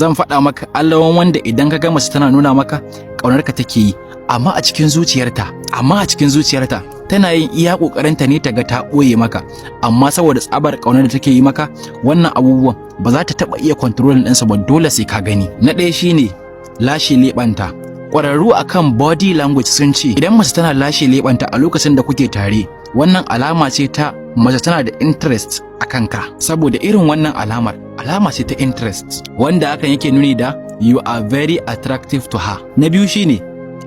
zan faɗa maka alawan wanda idan ka ga mace tana nuna maka ƙaunarka take yi, amma a cikin zuciyarta tana yin iya ƙoƙarinta ne ta ga ta ɓoye maka, amma saboda tsabar ƙaunar da take yi maka wannan abubuwan ba za ta taɓa iya controlling ɗinsa ba, dole sai ka gani. Na ɗaya shine lashe leɓanta. Ƙwararru akan body language sun ce idan mace tana lashe leɓanta a lokacin da kuke tare, wannan alama ce ta mace tana da interest a kanka, saboda irin wannan alama ce ta interest wanda hakan yake nuni da you are very attractive to her. Na biyu shine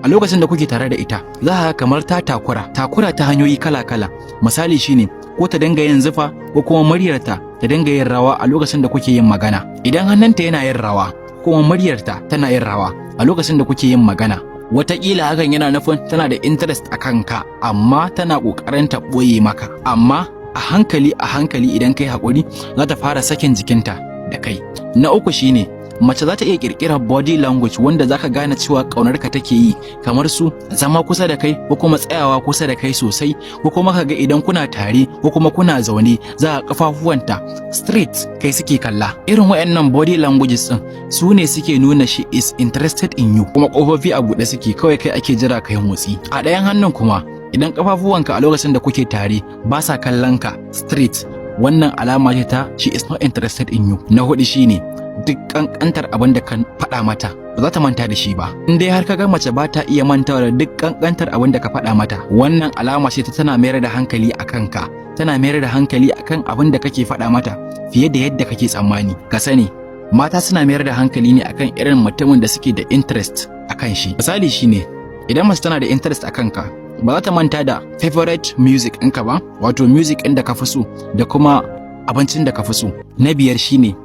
a lokacin da kuke tare da ita za ka kamar ta takura ta hanyoyi kala-kala. Misali shine ko ta dinga yin zufa ko kuma muryarta ta dinga yin rawa a lokacin da kuke yin magana. Idan hannunta yana yin rawa kuma muryarta tana yin rawa a lokacin da kuke yin magana, wataƙila hakan yana nufin tana da interest a kanka, amma tana ƙoƙarin ta ɓoye maka. Amma a hankali idan kai haƙuri za ta fara sakin jikinta da kai. Na uku shine mace za ta iya ƙirƙirar body language wanda za ka gane cewa ƙaunarka take yi, kamar su zama kusa da kai ko kuma tsayawa kusa da kai sosai, ko kuma ka ga idan kuna tare ko kuma kuna zaune za ka kafafuwanta straight kai suke kalla. Irin waɗannan body languages ɗin su ne suke nuna she is interested in you, kuma ƙofofi a buɗe suke, kawai kai ake jira kai motsi. A ɗayan hannun kuma idan kafafuwanka a lokacin da kuke tare ba sa kallon ka straight, wannan alama ce ta she is not interested in you. Na hudu shine duk kankantar abin da ka faɗa mata ba za ta manta da shi ba. In dai har ka ga mace ba ta iya mantawa da duk kankantar abin da ka faɗa mata, wannan alama ce ta tana mayar da hankali a kanka, tana mayar da hankali akan abin da kake faɗa mata fiye da yadda kake tsammani. Ka sani mata suna mayar da hankali ne akan irin mutumin da suke da interest akan shi. Misali shine idan mace tana da interest akan ka, ba za ta manta da favorite music ɗinka ba, wato music ɗin da ka fi so da kuma abincin da ka fi so. Na biyar shine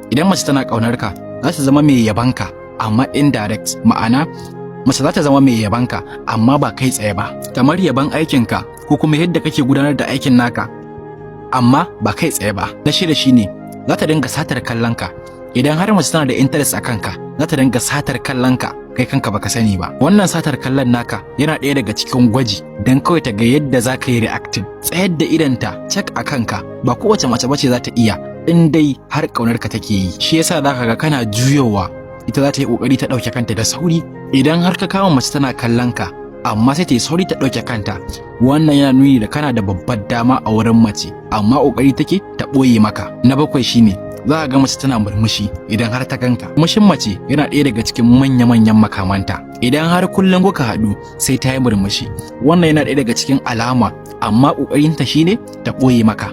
idan mace tana ƙaunar ka za ta zama mai yabanka amma indirect, ma'ana mace za ta zama mai yabanka amma ba kai tsaye ba, kamar yaban aikinka ko kuma yadda kake gudanar da aikin naka, amma ba kai tsaye ba. Na shida shine za ta dinga satar kallon ka. Idan har mace tana da interest a kanka za ta dinga satar kallon ka kai kanka baka sani ba. Wannan satar kallon naka yana ɗaya daga cikin gwaji dan kawai ta ga yadda za ka yi reacting. Tsayar da idanta cak a kanka ba kowace mace bace za ta iya, in dai har ƙaunar ka take yi. Shi yasa za ka ga kana juyowa ita za ta yi ƙoƙari ta ɗauke kanta da sauri. Idan har ka kama mace tana kallon ka amma sai ta yi sauri ta ɗauke kanta, wannan yana nuni da kana da babbar dama a wurin mace, amma ƙoƙari take ta ɓoye maka. Na bakwai shine za ka ga mace tana murmushi idan har ta ganka. Murmushin mace yana ɗaya daga cikin manya-manyan makamanta. Idan har kullum kuka haɗu sai ta yi murmushi, wannan yana ɗaya daga cikin alama, amma ƙoƙarinta shine ta ɓoye maka.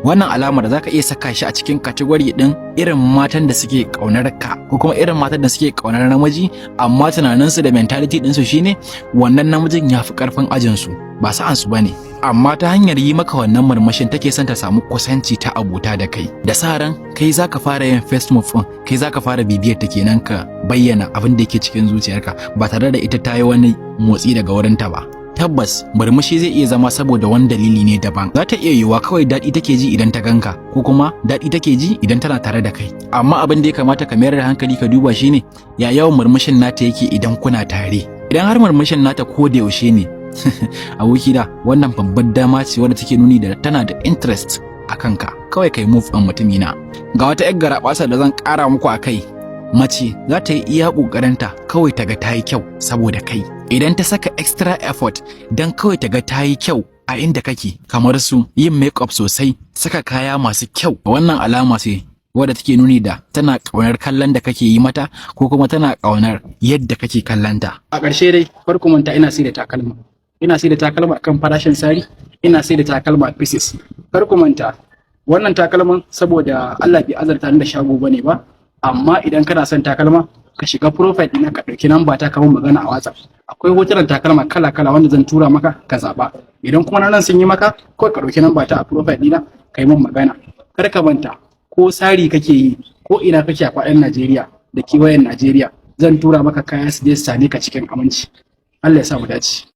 Wannan alamar za ka iya saka shi a cikin kategori ɗin irin matan da suke ƙaunar ka, ko kuma irin matan da suke ƙaunar namiji amma tunaninsu da mentality ɗinsu shine wannan namijin ya fi ƙarfin ajinsu, ba sa'ansu ba ne, amma ta hanyar yi maka wannan murmushin take son ta samu kusanci ta abota da kai, da sa ran kai za ka fara yin first move ɗin, kai za ka fara bibiyar ta kenan ka bayyana abin da yake cikin zuciyarka ba tare da ita ta yi wani motsi daga wurinta ba. Tabbas murmushi zai iya zama saboda wani dalili ne daban. Za ta iya yiwuwa kawai daɗi take ji idan ta ganka, ko kuma daɗi take ji idan tana tare da kai, amma abin da ya kamata ka mayar da hankali ka duba shine ya yawan murmushin nata yake idan kuna tare. Idan har murmushin nata ko da yaushe ne aboki da, wannan babbar dama ce wadda take nuni da tana da interest a kanka, kawai kai move ɗin mutumina. Ga wata yar garaɓasa da zan ƙara muku a kai, mace za ta yi iya ƙoƙarinta kawai ta ga ta yi kyau saboda kai. Idan ta saka extra effort dan kawai ta ga ta yi kyau a inda kake, kamar su yin makeup sosai, saka kaya masu kyau, wannan alama ce wadda take nuni da tana ƙaunar kallon da kake yi mata, ko kuma tana ƙaunar yadda kake kallonta. A ƙarshe dai farko manta ina sai da takalma. Ina sai da takalma akan farashin sari, ina sai da takalma pieces. Farko manta wannan takalman saboda Allah bai azarta ni da shago bane ba, amma idan kana son takalma ka shiga profile ɗina ka ɗauki namba ta kawo magana a WhatsApp. Akwai hotunan takalma kala-kala wanda zan tura maka ka zaɓa. Idan kuma nan sun yi maka, kawai ka ɗauki namba ta a profile ɗina ka yi min magana. Kar ka manta, ko sari kake yi ko ina kake a faɗin Najeriya da kewayen Najeriya, zan tura maka kaya su je su same ka cikin aminci. Allah ya sa mu dace.